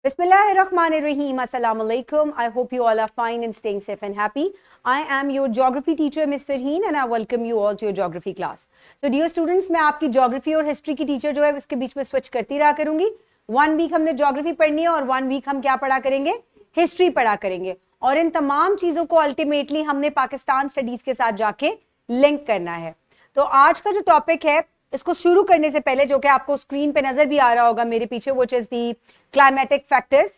Bismillahirrahmanirrahim. Assalamu alaikum. I hope you all are fine and staying safe and happy. I am your geography teacher, Miss Farheen, and I welcome you all to your geography class. So, dear students, मैं आपकी geography और history की teacher जो है उसके बीच में switch करती रहा करूंगी. 1 week हमने geography पढ़नी है और 1 week हम क्या पढ़ा करेंगे? History पढ़ा करेंगे. और इन तमाम चीजों को ultimately हमने पाकिस्तान studies के साथ जाके link करना है. तो आज का जो topic है इसको शुरू करने से पहले, जो कि आपको स्क्रीन पे नजर भी आ रहा होगा मेरे पीछे, which is the climatic factors.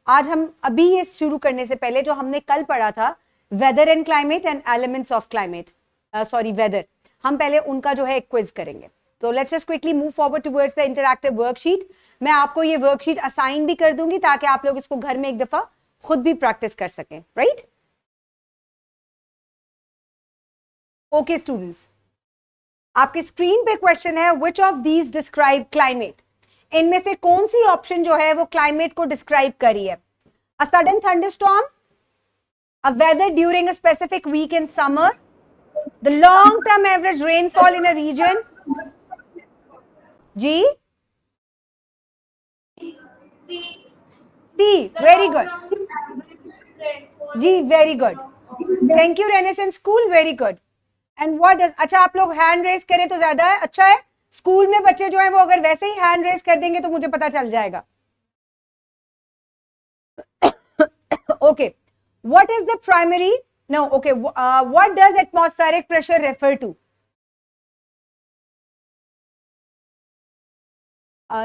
आज हम अभी ये शुरू करने से पहले जो हमने कल पढ़ा था weather and climate and elements of climate, weather, हम पहले उनका जो है एक क्विज करेंगे. तो let's just quickly move forward towards the interactive worksheet. मैं आपको ये वर्कशीट असाइन भी कर दूंगी ताकि आप लोग इसको घर में एक दफा खुद भी प्रैक्टिस कर सकें. राइट? ओके स्टूडेंट्स, आपकी स्क्रीन पे क्वेश्चन है which of these describe climate. इनमें से कौन सी ऑप्शन जो है वो क्लाइमेट को डिस्क्राइब करी है? A sudden thunderstorm, a weather during a specific week in summer, the long term average rainfall in a region. जी सी, वेरी गुड जी, very good. Thank you Renaissance school, very good. And what does, अच्छा आप लोग hand raise करें तो ज्यादा है, अच्छा है. स्कूल में बच्चे जो है वो अगर वैसे ही हैंड रेस कर देंगे तो मुझे पता चल जाएगा. Okay, what is the primary, no okay, what does atmospheric pressure refer to?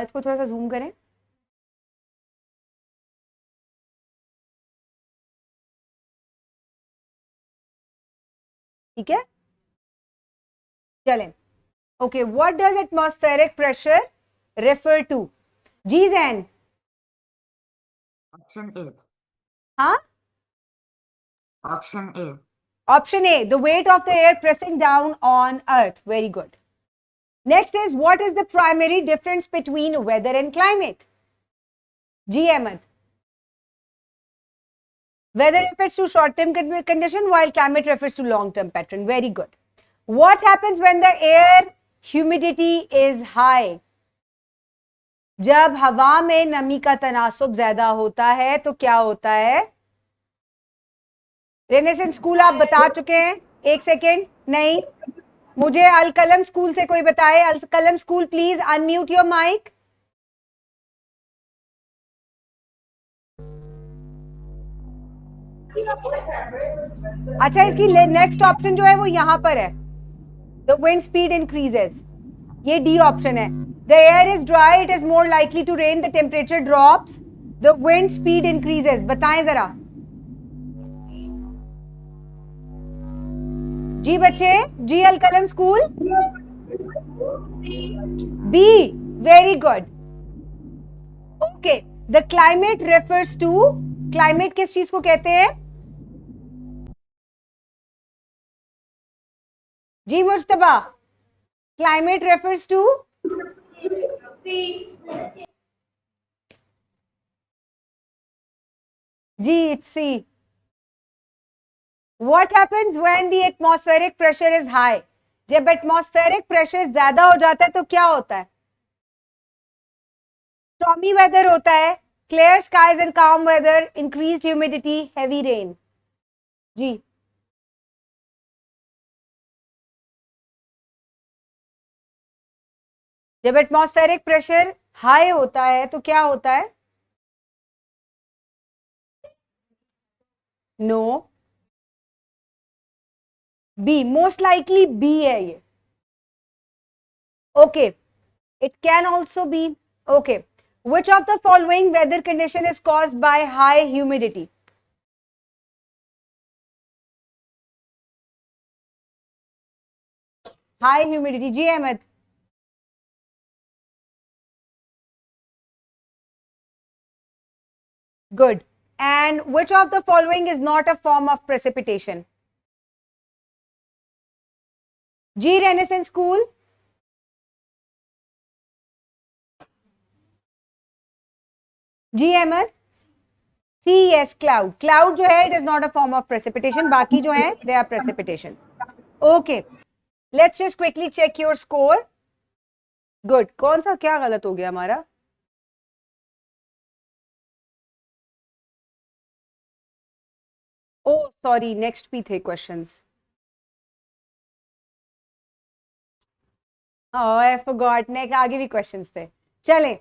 इसको थोड़ा सा जूम करें. ठीक है, चलें. Okay, what does atmospheric pressure refer to? जी जैन. Option A. हाँ, Option A. option A, the weight of the air pressing down on earth. Very good. Next is, what is the primary difference between weather and climate? G. Ahmed. Weather refers to short-term condition while climate refers to long-term pattern. Very good. What happens when the air humidity is high? जब हवा में नमी का तनासुब ज्यादा होता है तो क्या होता है? रेनेसेंस स्कूल आप बता चुके हैं. एक सेकेंड, नहीं, मुझे अल कलम स्कूल से कोई बताए. अल कलम school please unmute your mic. अच्छा, इसकी नेक्स्ट ऑप्शन जो है वो यहां पर है, द विंड स्पीड इंक्रीजेस. ये डी ऑप्शन है. The air is dry, it is more likely to rain, the temperature drops, the wind speed increases. बताएं जरा जी बच्चे. जी अल कलम school, B, very good. Okay, the climate refers to, climate किस चीज को कहते हैं? जी मुश्तबा, क्लाइमेट रेफर्स टू? जी, it's C. What happens when the atmospheric pressure is high? जब एटमॉस्फेरिक प्रेशर ज्यादा हो जाता है तो क्या होता है? स्टॉर्मी वेदर होता है, clear skies and calm weather, increased humidity, heavy rain. जी, जब एटमॉस्फेरिक प्रेशर हाई होता है तो क्या होता है? No, B, most likely B है ये. Okay, it can also be. Okay, which of the following weather condition is caused by high humidity? High humidity. जी Ahmad. Good. And which of the following is not a form of precipitation? G. Renaissance School. G. Ahmed. C. Yes, cloud. Cloud जो है, it is not a form of precipitation. बाकी जो है, they are precipitation. Okay. Let's just quickly check your score. Good. कौन सा क्या गलत हो गया हमारा? ओ सॉरी, नेक्स्ट भी थे क्वेश्चंस। आई फॉरगॉट, नेक्स्ट आगे भी क्वेश्चंस थे। चलें,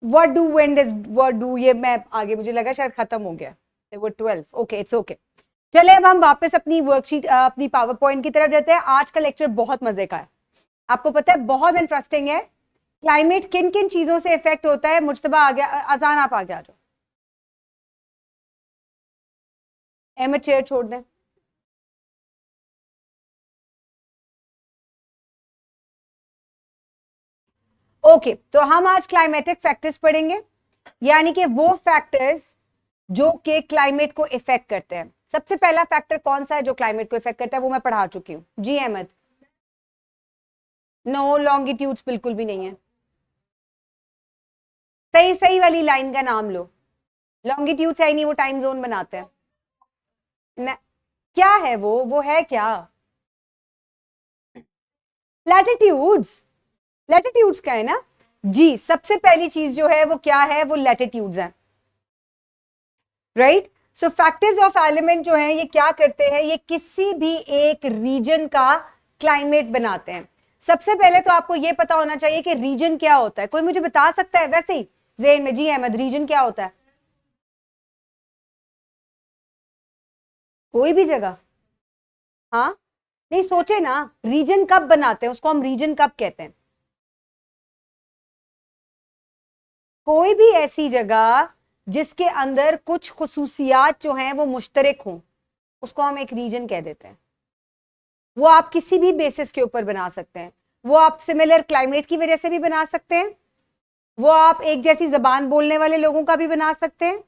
what do when does what do, ये मैं आगे, मुझे लगा शायद खत्म हो गया। वो 12, ओके इट्स ओके। चले अब हम वापस अपनी वर्कशीट अपनी पावर पॉइंट की तरफ जाते हैं। आज का लेक्चर बहुत मजे का है, आपको पता है बहुत इंटरेस्टिंग है। क्लाइमेट किन किन चीजों से इफेक्ट होता है। मुज्तबा आ गया, अजान आप आगे आ जाओ। अहमद चेयर छोड़ दें। ओके तो हम आज क्लाइमेटिक फैक्टर्स पढ़ेंगे, यानी कि वो फैक्टर्स जो कि क्लाइमेट को इफेक्ट करते हैं। सबसे पहला फैक्टर कौन सा है जो क्लाइमेट को इफेक्ट करता है, वो मैं पढ़ा चुकी हूँ जी अहमद। नो, लॉन्गिट्यूड्स बिल्कुल भी नहीं है। सही सही वाली लाइन का नाम लो। लॉन्गिट्यूड है ही नहीं, वो टाइम जोन बनाते हैं न, क्या है वो है क्या? लैटिट्यूड्स। लैटिट्यूड्स का है ना जी। सबसे पहली चीज जो है वो क्या है, वो लैटिट्यूड्स है, right. So factors of element जो है ये क्या करते हैं, ये किसी भी एक रीजन का क्लाइमेट बनाते हैं। सबसे पहले तो आपको ये पता होना चाहिए कि रीजन क्या होता है। कोई मुझे बता सकता है वैसे ही ज़हन में? जी अहमद, रीजन क्या होता है? कोई भी जगह। हाँ, नहीं सोचे ना, रीजन कब बनाते हैं उसको, हम रीजन कब कहते हैं? कोई भी ऐसी जगह जिसके अंदर कुछ खुसूसियात जो हैं वो मुश्तरक हों, उसको हम एक रीजन कह देते हैं। वो आप किसी भी बेसिस के ऊपर बना सकते हैं। वो आप सिमिलर क्लाइमेट की वजह से भी बना सकते हैं, वो आप एक जैसी जबान बोलने वाले लोगों का भी बना सकते हैं।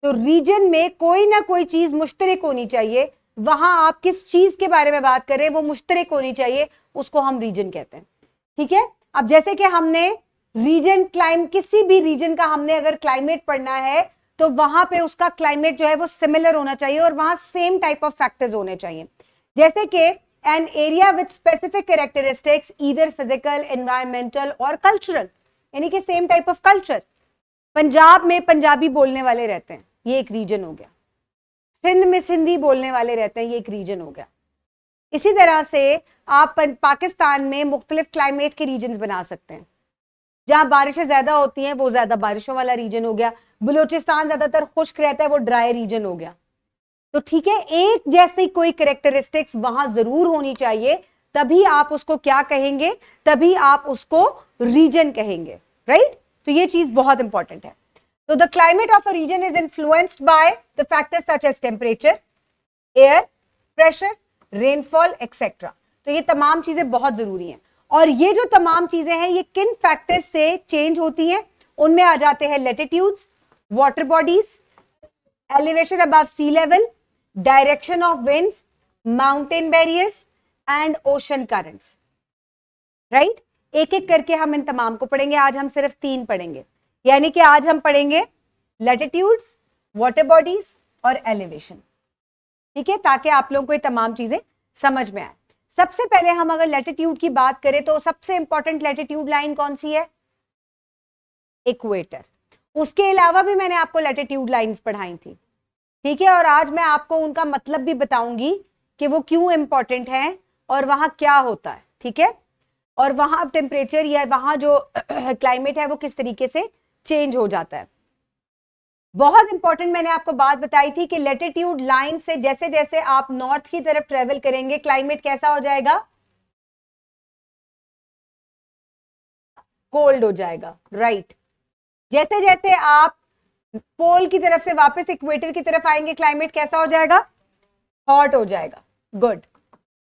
तो रीजन में कोई ना कोई चीज मुश्तरक होनी चाहिए। वहां आप किस चीज के बारे में बात कर रहे हैं वो मुश्तरक होनी चाहिए, उसको हम रीजन कहते हैं। ठीक है, अब जैसे कि हमने रीजन किसी भी रीजन का हमने अगर क्लाइमेट पढ़ना है तो वहां पे उसका क्लाइमेट जो है वो सिमिलर होना चाहिए और वहां सेम टाइप ऑफ फैक्टर्स होने चाहिए। जैसे कि an area with specific characteristics either physical, environmental और कल्चरल, यानी कि same type of culture. Punjab में पंजाबी बोलने वाले रहते हैं, ये एक रीजन हो गया। सिंध में सिंधी बोलने वाले रहते हैं, ये एक रीजन हो गया। इसी तरह से आप पाकिस्तान में मुख्तलिफ क्लाइमेट के रीजन बना सकते हैं। जहां बारिशें ज्यादा होती हैं वो ज्यादा बारिशों वाला रीजन हो गया। बलूचिस्तान ज्यादातर खुश्क रहता है, वो ड्राई रीजन हो गया। तो ठीक है, एक जैसी कोई कैरेक्टरिस्टिक्स वहां जरूर होनी चाहिए, तभी आप उसको क्या कहेंगे, तभी आप उसको रीजन कहेंगे, राइट। तो ये चीज बहुत इंपॉर्टेंट है। तो the climate of a region is influenced by the factors such as temperature, air pressure, rainfall etcetera. तो ये तमाम चीजें बहुत जरूरी हैं। और ये जो तमाम चीजें हैं ये किन फैक्टर्स से चेंज होती हैं? उनमें आ जाते हैं latitudes, water bodies, elevation above sea level, direction of winds, mountain barriers and ocean currents, right. एक एक करके हम इन तमाम को पढ़ेंगे। आज हम सिर्फ 3 पढ़ेंगे, यानी कि आज हम पढ़ेंगे लैटिट्यूड्स, वाटर बॉडीज और एलिवेशन। ठीक है, ताकि आप लोगों को ये तमाम चीजें समझ में आए। सबसे पहले हम अगर लैटिट्यूड की बात करें तो सबसे इंपॉर्टेंट लैटिट्यूड लाइन कौन सी है? इक्वेटर। उसके अलावा भी मैंने आपको लैटिट्यूड लाइंस पढ़ाई थी, ठीक है, और आज मैं आपको उनका मतलब भी बताऊंगी कि वो क्यों इंपॉर्टेंट है और वहां क्या होता है। ठीक है, और वहां टेम्परेचर या वहां जो क्लाइमेट है वो किस तरीके से चेंज हो जाता है। बहुत इंपॉर्टेंट मैंने आपको बात बताई थी कि लैटिट्यूड लाइन से जैसे जैसे आप नॉर्थ की तरफ ट्रेवल करेंगे क्लाइमेट कैसा हो जाएगा? कोल्ड हो जाएगा, राइट। जैसे जैसे आप पोल की तरफ से वापस इक्वेटर की तरफ आएंगे क्लाइमेट कैसा हो जाएगा? हॉट हो जाएगा, गुड।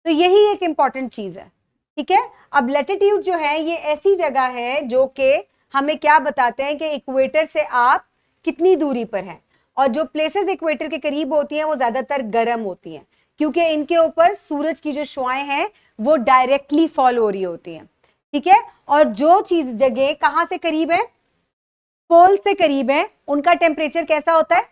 तो यही एक इंपॉर्टेंट चीज है। ठीक है, अब लैटिट्यूड जो है ये ऐसी जगह है जो कि हमें क्या बताते हैं कि इक्वेटर से आप कितनी दूरी पर हैं। और जो प्लेसेस इक्वेटर के करीब होती हैं वो ज्यादातर गर्म होती हैं, क्योंकि इनके ऊपर सूरज की जो शुआएं हैं वो डायरेक्टली फॉल हो रही होती हैं। ठीक है, और जो चीज जगह कहां से करीब है, पोल से करीब है, उनका टेम्परेचर कैसा होता है?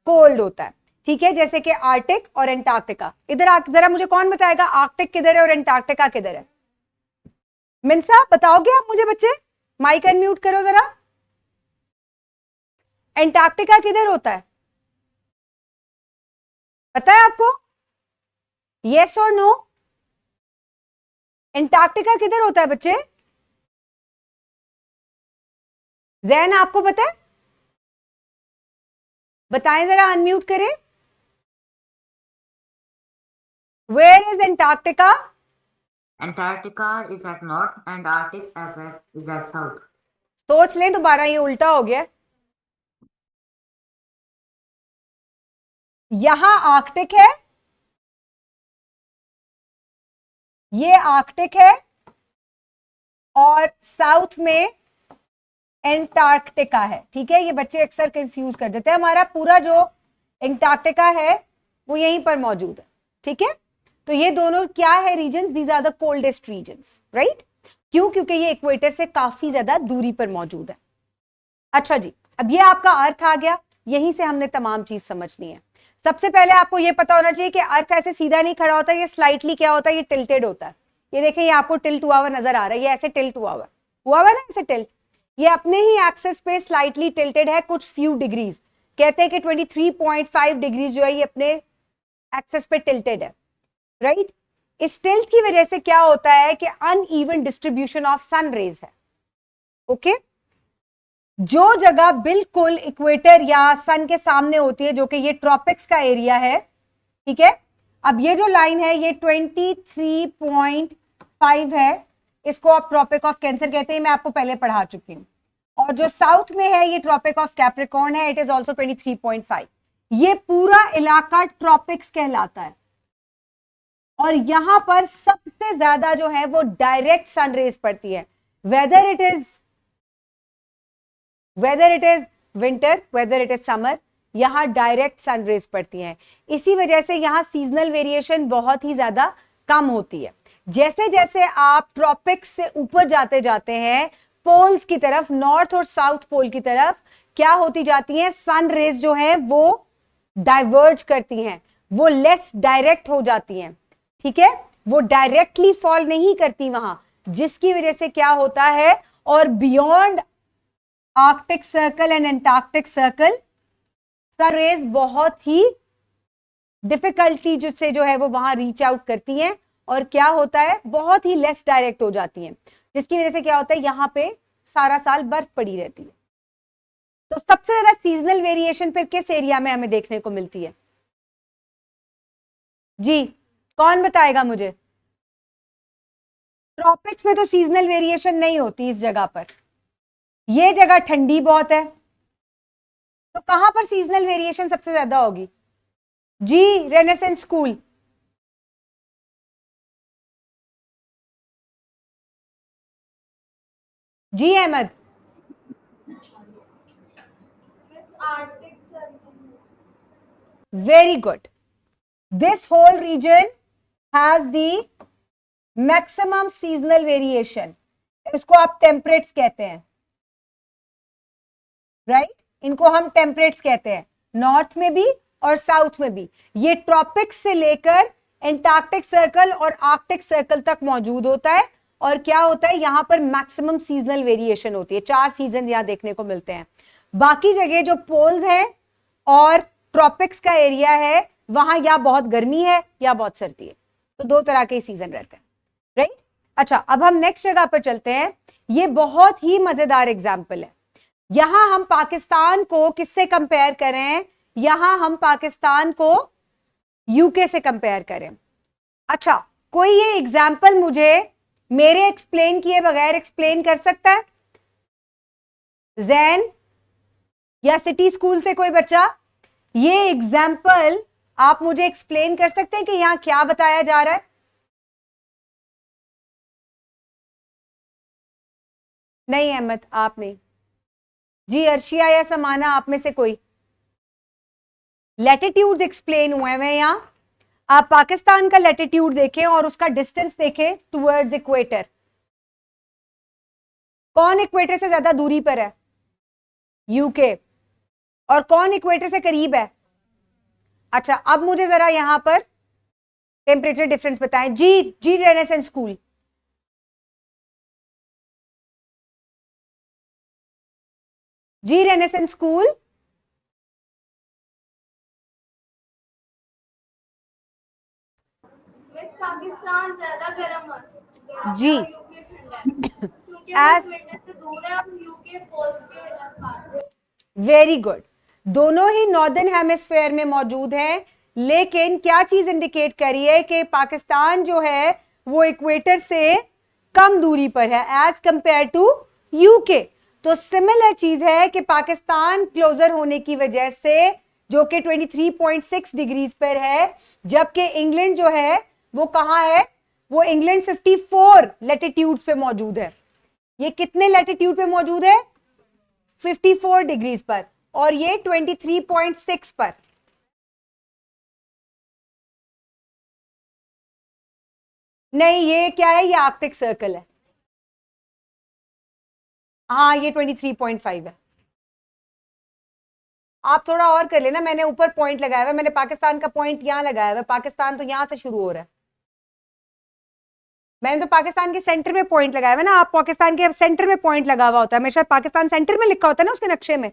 कोल्ड होता है। ठीक है, जैसे कि आर्टिक और एंटार्क्टिका। इधर जरा मुझे कौन बताएगा आर्कटिक किधर है और एंटार्क्टिका किधर है? मिनसा बताओगे आप मुझे बच्चे? माइक अनम्यूट करो जरा। एंटार्क्टिका किधर होता है? पता है आपको? यस और नो? एंटार्क्टिका किधर होता है बच्चे? जैन आपको पता है? बताएं जरा, अनम्यूट करें। Where is Antarctica? Antarctica is at north and Arctic is at south. सोच लें दोबारा, ये उल्टा हो गया। यहां आर्कटिक है, ये आर्कटिक है, और साउथ में एंटार्क्टिका है। ठीक है, ये बच्चे अक्सर कंफ्यूज कर देते हैं। हमारा पूरा जो एंटार्क्टिका है वो यहीं पर मौजूद है। ठीक है, तो ये दोनों क्या है regions? These are the coldest regions, right? क्यों? क्योंकि ये इक्वेटर से काफी ज्यादा दूरी पर मौजूद है। अच्छा जी, अब ये आपका अर्थ आ गया, यहीं से हमने तमाम चीज समझनी है। सबसे पहले आपको ये पता होना चाहिए कि अर्थ ऐसे सीधा नहीं खड़ा होता, ये स्लाइटली क्या होता है, ये टिल्टेड होता है। ये देखें, ये आपको टिल्ट हुआ हुआ नजर आ रहा है, ये ऐसे टिल्ट हुआ हुआ ना, ऐसे टिल्ट। ये अपने ही एक्सेस पे स्लाइटली टिल्टेड है, कुछ फ्यू डिग्रीज। कहते हैं कि 23.5 डिग्रीज जो है ये अपने एक्सेस पे टिल्टेड है, राइट? इस टिल्ट की वजह से क्या होता है कि uneven distribution of sun rays है। ओके, जो जगह बिल्कुल इक्वेटर या सन के सामने होती है, जो कि ये ट्रॉपिक्स का एरिया है, ठीक है। अब ये जो लाइन है ये 23.5 है, इसको आप ट्रॉपिक ऑफ कैंसर कहते हैं, मैं आपको पहले पढ़ा चुकी हूं। और जो साउथ में है ये ट्रॉपिक ऑफ कैप्रिकॉर्न है, इट इज ऑल्सो 23.5। ये पूरा इलाका ट्रॉपिक्स कहलाता है, और यहां पर सबसे ज्यादा जो है वो डायरेक्ट सनरेज पड़ती है, whether it is winter, whether it is summer, यहां डायरेक्ट सनरेज पड़ती हैं। इसी वजह से यहां सीजनल वेरिएशन बहुत ही ज्यादा कम होती है। जैसे जैसे आप ट्रॉपिक्स से ऊपर जाते जाते हैं पोल्स की तरफ, नॉर्थ और साउथ पोल की तरफ, क्या होती जाती हैं? सन रेज जो है वो डाइवर्ज करती हैं, वो लेस डायरेक्ट हो जाती हैं। ठीक है, वो डायरेक्टली फॉल नहीं करती वहां, जिसकी वजह से क्या होता है, और beyond Arctic circle and Antarctic circle sun rays बहुत ही डिफिकल्टी जिससे जो है वो वहां रीच आउट करती हैं, और क्या होता है, बहुत ही लेस डायरेक्ट हो जाती हैं, जिसकी वजह से क्या होता है, यहां पे सारा साल बर्फ पड़ी रहती है। तो सबसे ज्यादा सीजनल वेरिएशन फिर किस एरिया में हमें देखने को मिलती है जी? कौन बताएगा मुझे? ट्रॉपिक्स में तो सीजनल वेरिएशन नहीं होती इस जगह पर, ये जगह ठंडी बहुत है, तो कहां पर सीजनल वेरिएशन सबसे ज्यादा होगी जी? Renaissance school. जी Ahmad. Very good. This whole region has the maximum seasonal variation, इसको आप टेम्परेट्स कहते हैं, राइट? इनको हम टेम्परेट्स कहते हैं, नॉर्थ में भी और साउथ में भी। ये ट्रॉपिक्स से लेकर एंटार्क्टिक सर्कल और आर्कटिक सर्कल तक मौजूद होता है, और क्या होता है, यहां पर मैक्सिमम सीजनल वेरिएशन होती है। 4 सीजन यहां देखने को मिलते हैं। बाकी जगह जो पोल्स हैं और ट्रॉपिक्स का एरिया है, वहां या बहुत गर्मी है या बहुत सर्दी है, तो 2 तरह के सीजन रहते हैं, राइट? अच्छा, अब हम नेक्स्ट जगह पर चलते हैं। ये बहुत ही मजेदार एग्जाम्पल है। यहां हम पाकिस्तान को किससे कंपेयर करें? यहां हम पाकिस्तान को यूके से कंपेयर करें। अच्छा, कोई ये एग्जाम्पल मुझे मेरे एक्सप्लेन किए बगैर एक्सप्लेन कर सकता है? जैन या सिटी स्कूल से कोई बच्चा, ये एग्जाम्पल आप मुझे एक्सप्लेन कर सकते हैं कि यहां क्या बताया जा रहा है? नहीं अहमद, आप नहीं। जी अर्शिया या समाना, आप में से कोई? लैटिट्यूड्स एक्सप्लेन हुए हैं यहां। आप पाकिस्तान का लैटिट्यूड देखें और उसका डिस्टेंस देखें टुवर्ड्स इक्वेटर। कौन इक्वेटर से ज्यादा दूरी पर है? यूके। और कौन इक्वेटर से करीब है? अच्छा, अब मुझे जरा यहां पर टेम्परेचर डिफरेंस बताएं जी। जी रेनेसेंस स्कूल। जी रेनेसेंस स्कूल। पाकिस्तान ज्यादा गर्म है जी। और यूके ठंडा है क्योंकि वो एज इक्वेटर से दूर है और यूके पोल के पास है। वेरी गुड, दोनों ही नॉर्दर्न हेमिस्फेयर में मौजूद हैं, लेकिन क्या चीज इंडिकेट करी है कि पाकिस्तान जो है वो इक्वेटर से कम दूरी पर है एज कंपेयर टू यूके। तो सिमिलर चीज है कि पाकिस्तान क्लोजर होने की वजह से जो कि 23.6 डिग्रीज पर है, जबकि इंग्लैंड जो है वो कहां है, वो इंग्लैंड 54 लैटिट्यूड पे मौजूद है। ये कितने लैटिट्यूड पे मौजूद है, 54 डिग्रीज पर, और ये 23.6 पर। नहीं, ये क्या है, ये आर्कटिक सर्कल है। हाँ, ये 23.5 है। आप थोड़ा और कर लेना, मैंने ऊपर पॉइंट लगाया हुआ है, मैंने पाकिस्तान का पॉइंट यहां लगाया हुआ है, पाकिस्तान तो यहां से शुरू हो रहा है। मैंने तो पाकिस्तान के सेंटर में पॉइंट लगाया हुआ है ना, आप पाकिस्तान के सेंटर में पॉइंट लगा हुआ होता है हमेशा, पाकिस्तान सेंटर में लिखा होता है ना उसके नक्शे में।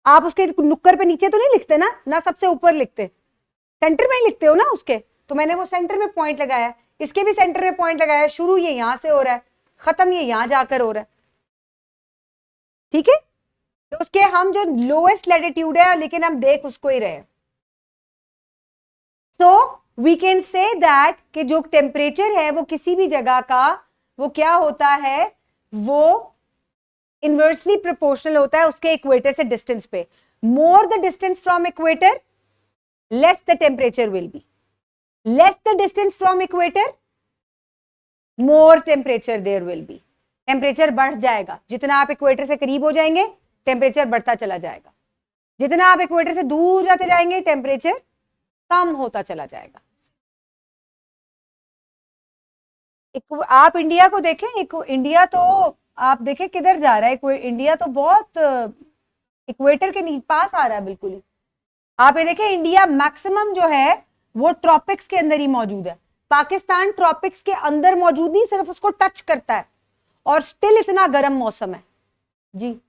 आप उसके नुक्कर पे नीचे तो नहीं लिखते ना, ना सबसे ऊपर लिखते, सेंटर में ही लिखते हो ना उसके। तो मैंने वो सेंटर में पॉइंट लगाया है, इसके भी सेंटर में पॉइंट लगाया है, शुरू ये यहां से हो रहा है, खत्म ये यहां जाकर हो रहा है। ठीक है, तो उसके हम जो लोएस्ट लैटिट्यूड है, लेकिन हम देख उसको ही रहे। So we can say that कि जो टेम्परेचर है वो किसी भी जगह का वो क्या होता है, वो इनवर्सली प्रोपोर्शनल होता है उसके इक्वेटर से डिस्टेंस पे। More the distance from equator, less the temperature will be, less the distance from equator, more temperature there will be. Temperature बढ़ जाएगा, जितना आप इक्वेटर से करीब हो जाएंगे टेम्परेचर बढ़ता चला जाएगा, जितना आप इक्वेटर से दूर जाते जाएंगे टेम्परेचर कम होता चला जाएगा। आप इंडिया को देखें, इंडिया तो आप देखें किधर जा रहा है, इंडिया तो बहुत इक्वेटर के पास आ रहा है बिल्कुल ही। आप ये देखें, इंडिया मैक्सिमम जो है वो ट्रॉपिक्स के अंदर ही मौजूद है, पाकिस्तान ट्रॉपिक्स के अंदर मौजूद नहीं, सिर्फ उसको टच करता है, और स्टिल इतना गर्म मौसम है। जी,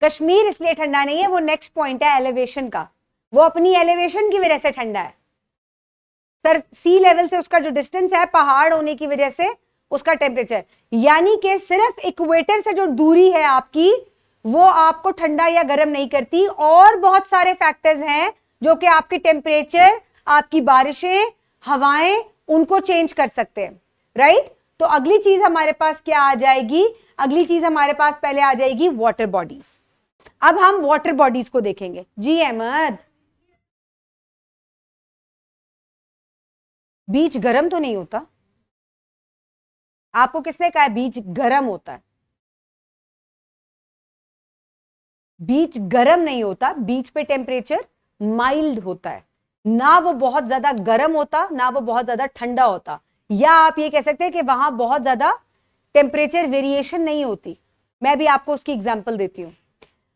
कश्मीर इसलिए ठंडा नहीं है, वो नेक्स्ट पॉइंट है एलिवेशन का, वो अपनी एलिवेशन की वजह से ठंडा है सर, सी लेवल से उसका जो डिस्टेंस है, पहाड़ होने की वजह से उसका टेम्परेचर, यानी कि सिर्फ इक्वेटर से जो दूरी है आपकी वो आपको ठंडा या गर्म नहीं करती, और बहुत सारे फैक्टर्स हैं जो कि आपके टेम्परेचर, आपकी बारिशें, हवाएं, उनको चेंज कर सकते हैं। राइट, तो अगली चीज हमारे पास क्या आ जाएगी, अगली चीज हमारे पास पहले आ जाएगी वाटर बॉडीज। अब हम वाटर बॉडीज को देखेंगे। जी अहमद, बीच गर्म तो नहीं होता, आपको किसने कहा है बीच गर्म होता है? बीच गर्म नहीं होता, बीच पे टेम्परेचर माइल्ड होता है, ना वो बहुत ज्यादा गर्म होता ना वो बहुत ज्यादा ठंडा होता, या आप ये कह सकते हैं कि वहां बहुत ज्यादा टेम्परेचर वेरिएशन नहीं होती। मैं भी आपको उसकी एग्जांपल देती हूं।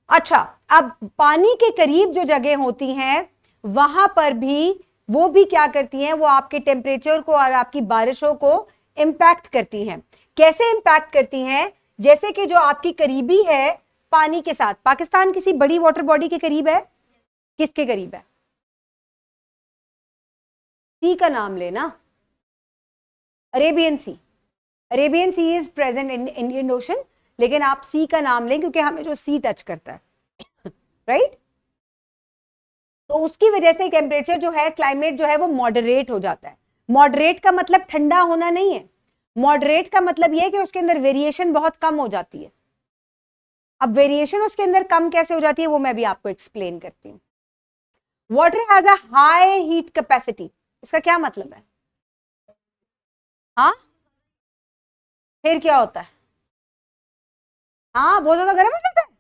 अच्छा, अब पानी के करीब जो जगह होती हैं वहां पर भी वो भी क्या करती हैं, वो आपके टेम्परेचर को और आपकी बारिशों को इंपैक्ट करती हैं। कैसे इंपैक्ट करती हैं? जैसे कि जो आपकी करीबी है पानी के साथ, पाकिस्तान किसी बड़ी वाटर बॉडी के करीब है? किसके करीब है? सी का नाम लेना, Arabian sea. Arabian sea is present in Indian ocean, लेकिन आप सी का नाम लें क्योंकि हमें जो सी टच करता है, राइट? तो उसकी वजह से टेम्परेचर जो है, क्लाइमेट जो है वो मॉडरेट हो जाता है। मॉडरेट का मतलब ठंडा होना नहीं है, मॉडरेट का मतलब यह है कि उसके अंदर वेरिएशन बहुत कम हो जाती है। अब वेरिएशन उसके अंदर कम कैसे हो जाती है वो मैं भी आपको एक्सप्लेन करती हूँ। Water has a high heat capacity, इसका क्या मतलब है? हाँ, फिर क्या होता है? हाँ, बहुत ज्यादा गर्म हो जाता है।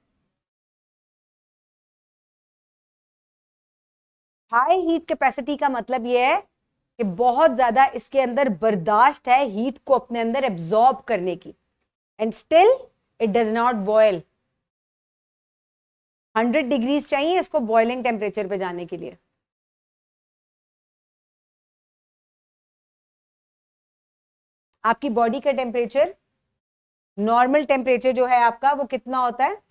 हाई हीट कैपेसिटी का मतलब यह है कि बहुत ज्यादा इसके अंदर बर्दाश्त है हीट को अपने अंदर एब्जॉर्ब करने की, and still it does not boil. 100 degrees चाहिए इसको बॉइलिंग टेम्परेचर पे जाने के लिए। आपकी बॉडी का टेम्परेचर, नॉर्मल टेम्परेचर जो है आपका वो कितना होता है?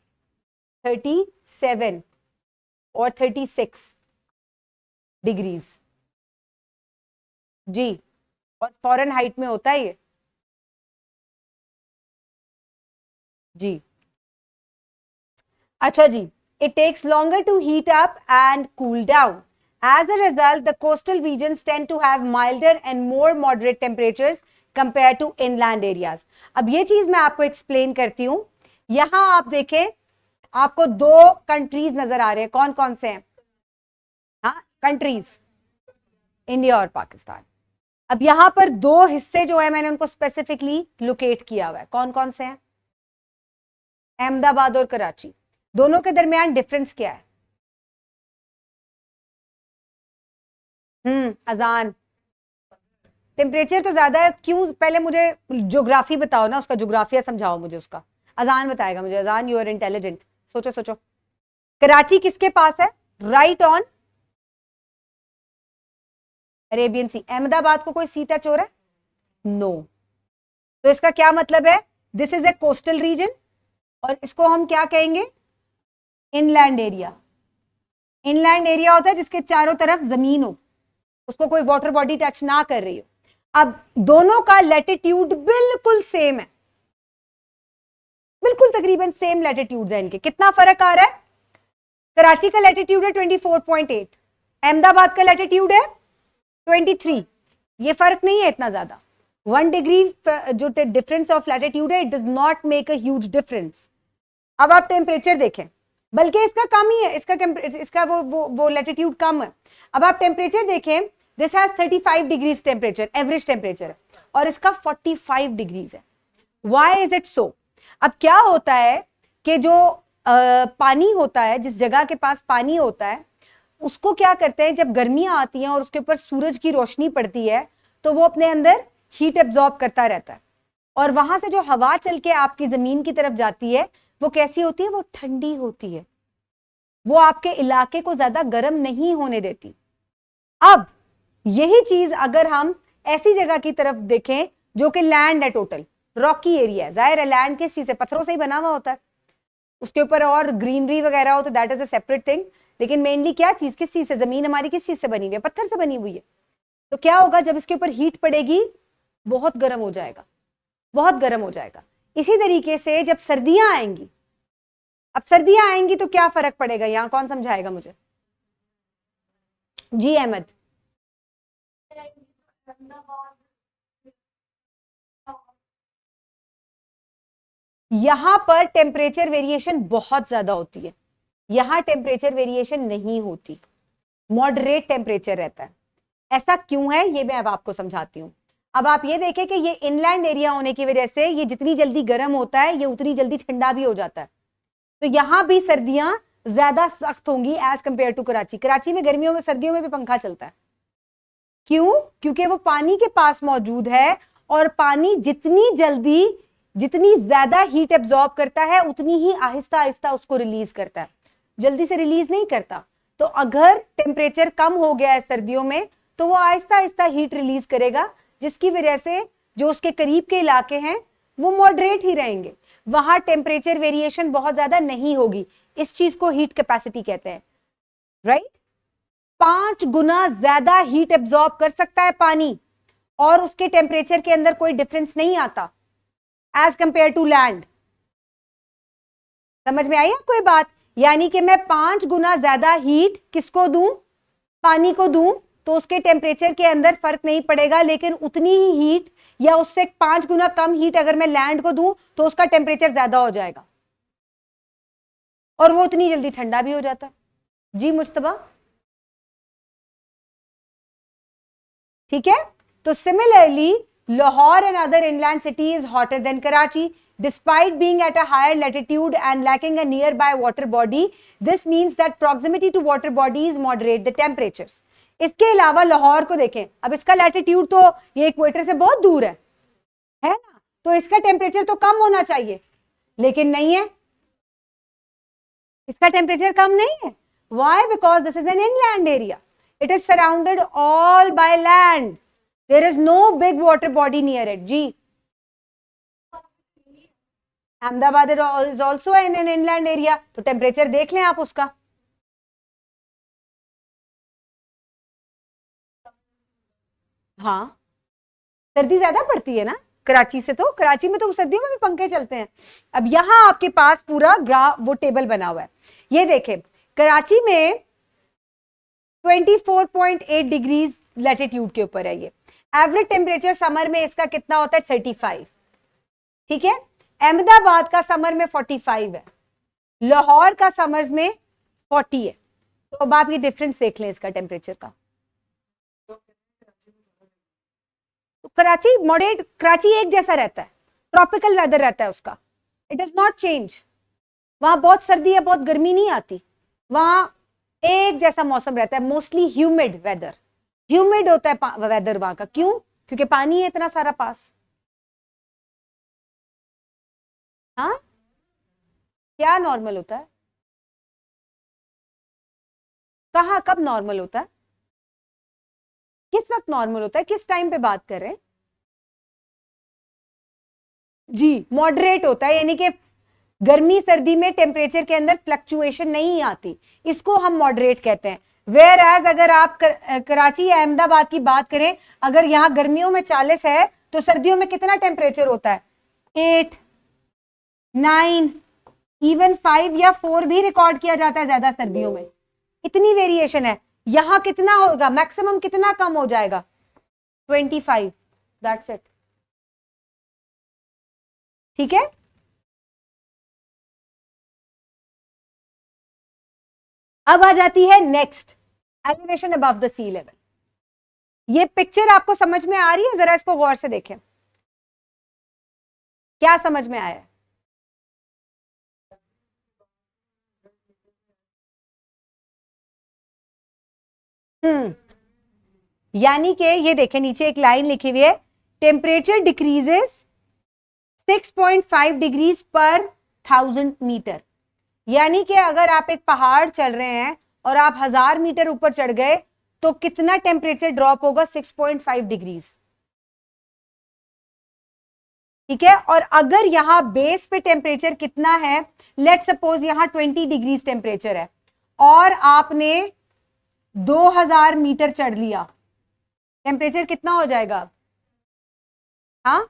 37 और 36। डिग्रीज जी, और फॉरेन हाइट में होता है ये जी। अच्छा जी, it takes longer to heat up and cool down. As a result, the coastal regions tend to have milder and more moderate temperatures compared to inland areas. अब ये चीज मैं आपको एक्सप्लेन करती हूँ। यहां आप देखें, आपको दो कंट्रीज नजर आ रहे हैं, कौन कौन से हैं? हाँ, कंट्रीज इंडिया और पाकिस्तान। अब यहां पर दो हिस्से जो है मैंने उनको स्पेसिफिकली लोकेट किया हुआ है, कौन कौन से हैं? अहमदाबाद और कराची। दोनों के दरमियान डिफरेंस क्या है? अजान। टेम्परेचर तो ज्यादा है, क्यों? पहले मुझे ज्योग्राफी बताओ ना, उसका ज्योग्राफिया समझाओ मुझे उसका। अजान बताएगा मुझे। अजान, यू आर इंटेलिजेंट, सोचो सोचो। कराची किसके पास है? राइट ऑन अरेबियन सी। अहमदाबाद को कोई सी टच हो रहा है? नो। तो इसका क्या मतलब है? This is a coastal region और इसको हम क्या कहेंगे? Inland area. इनलैंड एरिया होता है जिसके चारों तरफ जमीन हो, उसको कोई वाटर बॉडी टच ना कर रही हो। अब दोनों का लैटिट्यूड बिल्कुल सेम है, बिल्कुल तकरीबन सेम लैटिट्यूड्स है इनके। कितना फर्क आ रहा है? कराची का लैटिट्यूड है 24.8, अहमदाबाद का लैटिट्यूड है 23। ये फर्क नहीं है इतना ज्यादा, 1 डिग्री जो डिफरेंस ऑफ लैटिट्यूड है, it does not make a huge difference. अब आप टेम्परेचर देखें, बल्कि इसका कम ही है, इसका वो लैटिट्यूड कम है। अब आप टेम्परेचर देखें, this has 35 degrees temperature, average temperature है, और इसका 45 डिग्रीज है। Why is it so? अब क्या होता है कि जो पानी होता है, जिस जगह के पास पानी होता है, उसको क्या करते हैं, जब गर्मियां आती हैं और उसके ऊपर सूरज की रोशनी पड़ती है, तो वो अपने अंदर हीट एब्जॉर्ब करता रहता है, और वहां से जो हवा चल के आपकी जमीन की तरफ जाती है, वो कैसी होती है? वो ठंडी होती है, वो आपके इलाके को ज्यादा गर्म नहीं होने देती। अब यही चीज अगर हम ऐसी जगह की तरफ देखें जो कि लैंड है, टोटल रॉकी एरिया है, जाहिर है लैंड किस चीज से? पत्थरों से ही बना हुआ होता है, उसके ऊपर और ग्रीनरी वगैरह हो तो that is a separate thing, लेकिन मेनली क्या चीज, किस चीज से? जमीन हमारी किस चीज से बनी हुई है? पत्थर से बनी हुई है। तो क्या होगा, जब इसके ऊपर हीट पड़ेगी, बहुत गर्म हो जाएगा, बहुत गर्म हो जाएगा। इसी तरीके से जब सर्दियां आएंगी, अब सर्दियां आएंगी तो क्या फर्क पड़ेगा? यहां कौन समझाएगा मुझे? जी अहमद। यहां पर टेम्परेचर वेरिएशन बहुत ज्यादा होती है, यहां टेम्परेचर वेरिएशन नहीं होती, मॉडरेट टेम्परेचर रहता है। ऐसा क्यों है ये मैं अब आपको समझाती हूं। अब आप ये देखें कि ये इनलैंड एरिया होने की वजह से ये जितनी जल्दी गर्म होता है, ये उतनी जल्दी ठंडा भी हो जाता है। तो यहां भी सर्दियां ज्यादा सख्त होंगी as compare to Karachi. Karachi में गर्मियों में, सर्दियों में भी पंखा चलता है। क्यों? क्योंकि वो पानी के पास मौजूद है, और पानी जितनी जल्दी, जितनी ज्यादा हीट एब्जॉर्ब करता है, उतनी ही आहिस्ता आहिस्ता उसको रिलीज करता है, जल्दी से रिलीज नहीं करता। तो अगर टेम्परेचर कम हो गया है सर्दियों में, तो वो आहिस्ता आहिस्ता हीट रिलीज करेगा, जिसकी वजह से जो उसके करीब के इलाके हैं वो मॉडरेट ही रहेंगे, वहां टेम्परेचर वेरिएशन बहुत ज्यादा नहीं होगी। इस चीज को हीट कैपेसिटी कहते हैं, राइट? 5 गुना ज्यादा हीट एब्जॉर्ब कर सकता है पानी, और उसके टेम्परेचर के अंदर कोई डिफरेंस नहीं आता एज कंपेयर टू लैंड। समझ में आई आपको ये बात? यानी कि मैं 5 गुना ज्यादा हीट किसको दूं? पानी को दूं, तो उसके टेम्परेचर के अंदर फर्क नहीं पड़ेगा, लेकिन उतनी ही हीट या उससे 5 गुना कम हीट अगर मैं लैंड को दूं, तो उसका टेम्परेचर ज्यादा हो जाएगा, और वो उतनी जल्दी ठंडा भी हो जाता है। जी मुश्तबा, ठीक है? तो similarly Lahore and other inland cities hotter then Karachi despite being at a higher latitude and lacking a nearby water body. This means that proximity to water bodies moderate the temperatures. इसके अलावा लाहौर को देखें, अब इसका लैटिट्यूड तो ये इक्वेटर से बहुत दूर है ना, तो इसका टेम्परेचर तो कम होना चाहिए, लेकिन नहीं है, इसका टेम्परेचर कम नहीं है। Why? Because this is an inland area. It is surrounded all by land. There is no big water body near it. जी, Ahmedabad is also in an inland area, तो टेम्परेचर देख लें आप उसका। हाँ, सर्दी ज्यादा पड़ती है ना कराची से, तो कराची में तो सर्दियों में भी पंखे चलते हैं। अब यहाँ आपके पास पूरा वो टेबल बना हुआ है, ये देखें कराची में 24.8 डिग्रीज लैटिट्यूड के ऊपर है ये। एवरेज टेम्परेचर समर में इसका कितना होता है 35, ठीक है। अहमदाबाद का समर में 45 है, लाहौर का समर्स में 40 है। तो अब आप ये डिफरेंस देख लें इसका टेम्परेचर का। तो कराची मॉडरेट, कराची एक जैसा रहता है, ट्रॉपिकल वेदर रहता है उसका, इट डज नॉट चेंज। वहां बहुत सर्दी है, बहुत गर्मी नहीं आती, वहां एक जैसा मौसम रहता है, मोस्टली ह्यूमिड वेदर, ह्यूमिड होता है वेदर वहां का। क्यों? क्योंकि पानी है इतना सारा पास। हाँ, क्या नॉर्मल होता है? कहाँ कब नॉर्मल होता है? किस वक्त नॉर्मल होता है? किस टाइम पे बात कर रहे हैं? जी, मॉडरेट होता है, यानी कि गर्मी सर्दी में टेम्परेचर के अंदर फ्लक्चुएशन नहीं आती, इसको हम मॉडरेट कहते हैं। वेयर एज अगर आप कराची या अहमदाबाद की बात करें, अगर यहाँ गर्मियों में 40 है तो सर्दियों में कितना टेम्परेचर होता है? 8, 9, इवन 5 या 4 भी रिकॉर्ड किया जाता है ज्यादा सर्दियों में। इतनी वेरिएशन है। यहां कितना होगा मैक्सिमम, कितना कम हो जाएगा? 25, दैट्स इट, ठीक है। अब आ जाती है next, elevation above the sea level. ये पिक्चर आपको समझ में आ रही है? जरा इसको गौर से देखें, क्या समझ में आया? यानी कि ये देखें नीचे एक लाइन लिखी हुई है, टेम्परेचर डिक्रीजेस 6.5 डिग्रीज पर 1000 मीटर। यानी कि अगर आप एक पहाड़ चल रहे हैं और आप 1000 मीटर ऊपर चढ़ गए तो कितना टेम्परेचर ड्रॉप होगा? 6.5 डिग्रीज, ठीक है। और अगर यहां बेस पे टेम्परेचर कितना है, लेट सपोज यहां 20 डिग्रीज टेम्परेचर है और आपने 2000 मीटर चढ़ लिया, टेम्परेचर कितना हो जाएगा? हाँ,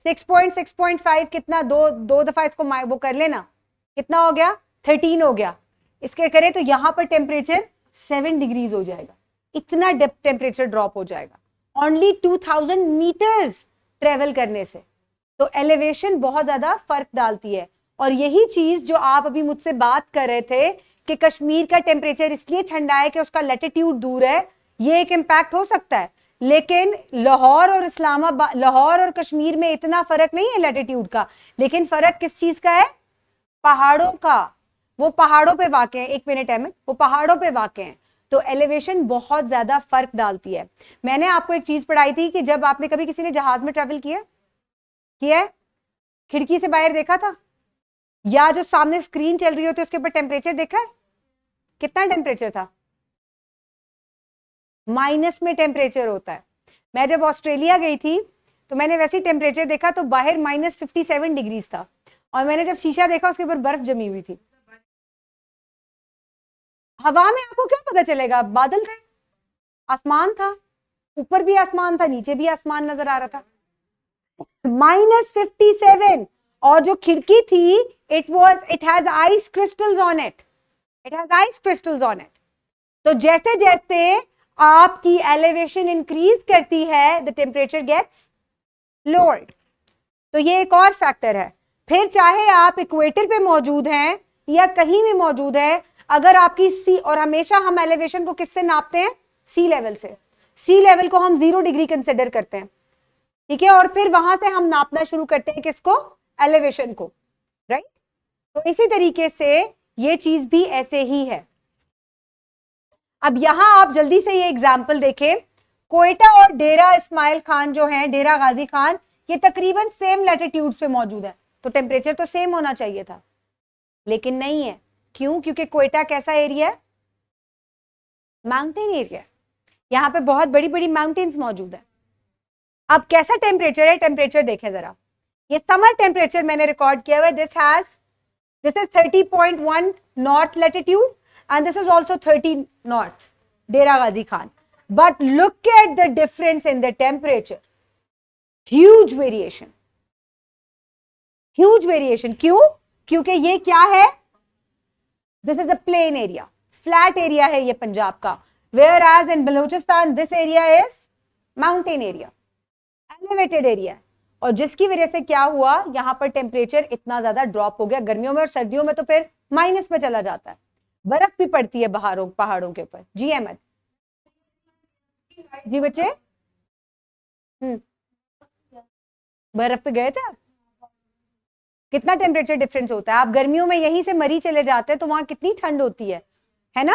6.5 कितना, दो दफा इसको वो कर लेना, कितना हो गया? 13 हो गया। इसके करें तो यहां पर टेम्परेचर 7 डिग्रीज हो जाएगा, इतना टेम्परेचर ड्रॉप हो जाएगा ओनली 2000 मीटर्स ट्रेवल करने से। तो एलिवेशन बहुत ज्यादा फर्क डालती है। और यही चीज जो आप अभी मुझसे बात कर रहे थे कि कश्मीर का टेम्परेचर इसलिए ठंडा है कि उसका लैटिट्यूड दूर है, ये एक इम्पैक्ट हो सकता है। लेकिन लाहौर और इस्लामाबाद, लाहौर और कश्मीर में इतना फर्क नहीं है लैटिट्यूड का, लेकिन फर्क किस चीज का है? पहाड़ों का। वो पहाड़ों पे वाक़े हैं, एक मिनट है, वो पहाड़ों पे वाक़े हैं। तो एलिवेशन बहुत ज्यादा फर्क डालती है। मैंने आपको एक चीज पढ़ाई थी कि जब आपने कभी किसी ने जहाज में ट्रेवल किया है, खिड़की से बाहर देखा था, या जो सामने स्क्रीन चल रही होती है उसके ऊपर टेम्परेचर देखा है? कितना टेम्परेचर था? माइनस में टेम्परेचर होता है। मैं जब ऑस्ट्रेलिया गई थी तो मैंने वैसे टेम्परेचर देखा तो बाहर -57 डिग्रीज था, और मैंने जब शीशा देखा उसके ऊपर बर्फ जमी हुई थी। हवा में आपको क्या पता चलेगा? बादल थे, आसमान था, ऊपर भी आसमान था, नीचे भी आसमान नजर आ रहा था। -57, और जो खिड़की थी it has ice crystals on it, तो जैसे जैसे आपकी एलिवेशन इंक्रीज करती है द टेम्परेचर गेट्स लोअर्ड। तो ये एक और फैक्टर है। फिर चाहे आप इक्वेटर पे मौजूद हैं या कहीं भी मौजूद है, अगर आपकी सी, और हमेशा हम एलिवेशन को किससे नापते हैं? सी लेवल से। सी लेवल को हम 0 डिग्री कंसिडर करते हैं, ठीक है, और फिर वहां से हम नापना शुरू करते हैं किसको? एलिवेशन को, राइट। तो इसी तरीके से ये चीज भी ऐसे ही है। अब यहां आप जल्दी से ये एग्जाम्पल देखें, कोयटा और डेरा इस्माइल खान जो है, डेरा गाजी खान, ये तकरीबन सेम लैटिट्यूड्स पे मौजूद है, तो टेम्परेचर तो सेम होना चाहिए था, लेकिन नहीं है। क्यों? क्योंकि कोयटा कैसा एरिया है? माउंटेन एरिया, यहाँ पे बहुत बड़ी बड़ी माउंटेन्स मौजूद है। अब कैसा टेम्परेचर है? टेम्परेचर देखें जरा, ये समर टेम्परेचर मैंने रिकॉर्ड किया हुआ है। This is 30.1 north latitude and this is also 30 north, Dera Ghazi Khan. but look at the difference in the temperature. Huge variation. Huge variation. क्यों? क्योंकि ये क्या है? This is a plain area. Flat area है ये पंजाब का. Whereas in Balochistan, this area is mountain area. Elevated area. और जिसकी वजह से क्या हुआ, यहाँ पर टेम्परेचर इतना ज्यादा ड्रॉप हो गया गर्मियों में, और सर्दियों में तो फिर माइनस में चला जाता है. बर्फ भी पड़ती है पहाड़ों के ऊपर. जी अहमद. जी बच्चे, बर्फ पे गए थे आप? कितना टेम्परेचर डिफरेंस होता है. आप गर्मियों में यहीं से मरी चले जाते हैं तो वहां कितनी ठंड होती है ना,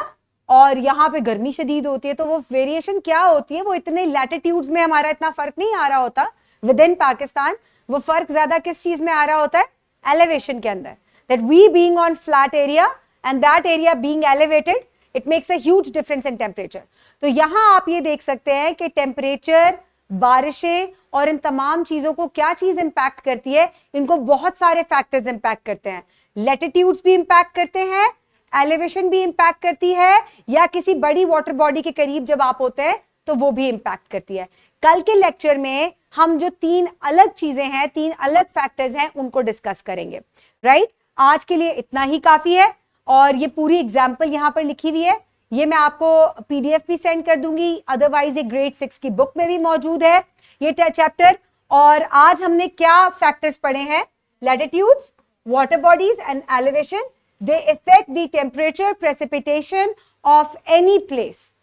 और यहाँ पे गर्मी शदीद होती है. तो वो वेरिएशन क्या होती है, वो इतने लैटिट्यूड्स में हमारा इतना फर्क नहीं आ रहा होता विद इन पाकिस्तान. वो फर्क ज्यादा किस चीज में आ रहा होता है? एलिवेशन के अंदर. That we being on flat area and that area being elevated, it makes a huge difference in temperature. तो यहाँ आप ये देख सकते हैं कि टेम्परेचर, बारिशें और इन तमाम चीजों को क्या चीज इंपैक्ट करती है. इनको बहुत सारे फैक्टर्स इंपैक्ट करते हैं. लैटिट्यूड्स भी इंपैक्ट करते हैं, एलिवेशन भी इंपैक्ट करती है, या किसी बड़ी वाटर बॉडी के करीब जब आप होते हैं तो वो भी इंपैक्ट करती है. कल के लेक्चर में हम जो 3 अलग चीजें हैं, 3 अलग फैक्टर्स हैं, उनको डिस्कस करेंगे. राइट? आज के लिए इतना ही काफी है. और ये पूरी एग्जाम्पल यहाँ पर लिखी हुई है, ये मैं आपको पीडीएफ भी सेंड कर दूंगी. अदरवाइज ये ग्रेड 6 की बुक में भी मौजूद है ये चैप्टर. और आज हमने क्या फैक्टर्स पढ़े हैं? Latitudes, water bodies and elevation. They effect the temperature, precipitation of any place.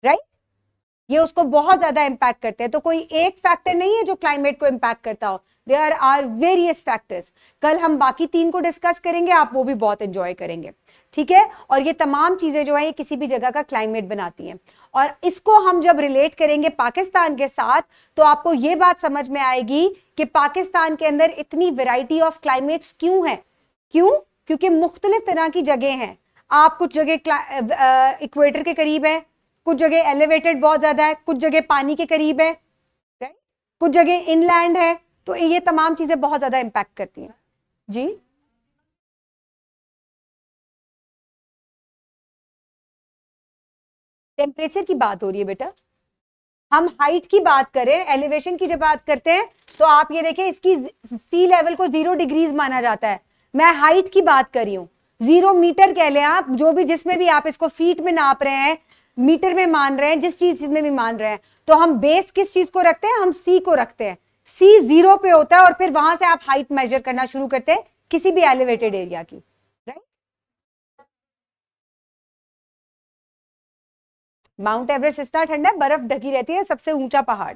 Right? ये उसको बहुत ज्यादा इंपैक्ट करते हैं. तो कोई एक फैक्टर नहीं है जो क्लाइमेट को इंपैक्ट करता हो. There are various factors. कल हम बाकी 3 को डिस्कस करेंगे, आप वो भी बहुत एंजॉय करेंगे. ठीक है? और ये तमाम चीजें जो है ये किसी भी जगह का क्लाइमेट बनाती हैं. और इसको हम जब रिलेट करेंगे पाकिस्तान के साथ तो आपको ये बात समझ में आएगी कि पाकिस्तान के अंदर इतनी वैरायटी ऑफ क्लाइमेट्स क्यों है. क्यों? क्योंकि मुख्तलिफ तरह की जगह हैं. आप कुछ जगह इक्वेटर के करीब है, कुछ जगह एलिवेटेड बहुत ज्यादा है, कुछ जगह पानी के करीब है, कुछ जगह इनलैंड है. तो ये तमाम चीजें बहुत ज्यादा इंपैक्ट करती हैं. जी टेम्परेचर की बात हो रही है बेटा. हम हाइट की बात करें, एलिवेशन की जब बात करते हैं तो आप ये देखें, इसकी सी लेवल को 0 डिग्रीज माना जाता है. मैं हाइट की बात कर रही हूँ. 0 मीटर कह लें आप, जो भी जिसमें भी आप इसको फीट में नाप रहे हैं, मीटर में मान रहे हैं, जिस चीज में भी मान रहे हैं. तो हम बेस किस चीज को रखते हैं? हम सी को रखते हैं. सी 0 पे होता है और फिर वहां से आप हाइट मेजर करना शुरू करते हैं किसी भी एलिवेटेड एरिया की. राइट? माउंट एवरेस्ट इतना ठंडा है, बर्फ ढकी रहती है, सबसे ऊंचा पहाड़.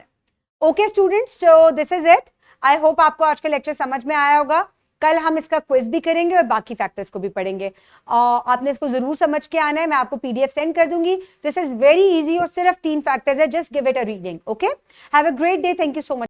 Okay students, so this is it. I hope आपको आज का लेक्चर समझ में आया होगा. कल हम इसका क्विज भी करेंगे और बाकी फैक्टर्स को भी पढ़ेंगे. आपने इसको जरूर समझ के आना है. मैं आपको पीडीएफ सेंड कर दूंगी. दिस इज वेरी इजी और सिर्फ 3 फैक्टर्स है. Just give it a reading. Okay, have a great day. Thank you so much.